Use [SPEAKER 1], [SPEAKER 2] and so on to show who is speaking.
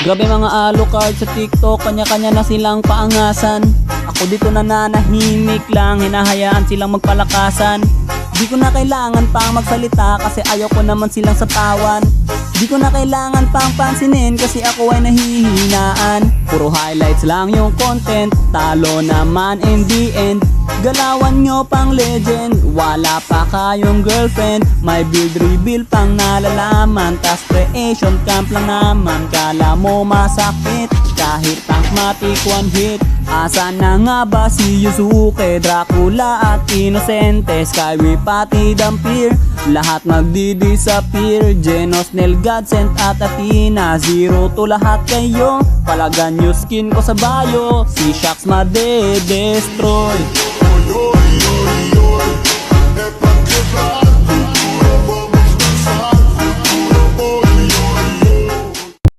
[SPEAKER 1] Grabe mga Alucard sa TikTok, kanya-kanya na silang paangasan. Ako dito nananahimik lang, hinahayaan silang magpalakasan. Di ko na kailangan pang magsalita kasi ayaw ko naman silang satawan. Di ko na kailangan pang pansinin kasi ako ay nahihinaan. Puro highlights lang yung content, talo naman in the end. Galawan nyo pang legend, wala pa kayong girlfriend. May build reveal pang nalalaman, tas creation camp lang naman. Kala mo masakit, kahit tankmatic one hit. Asan na nga ba si Yusuke, Dracula at Inosente, Skyway pati Dampir, lahat magdi-disappear. Genos, Nel, Godsent at Athena, zero to lahat kayo. Palagan nyo skin ko sa bayo, si Shax made-destroy.
[SPEAKER 2] Oi, oi, oi, oi, é pra quebrar.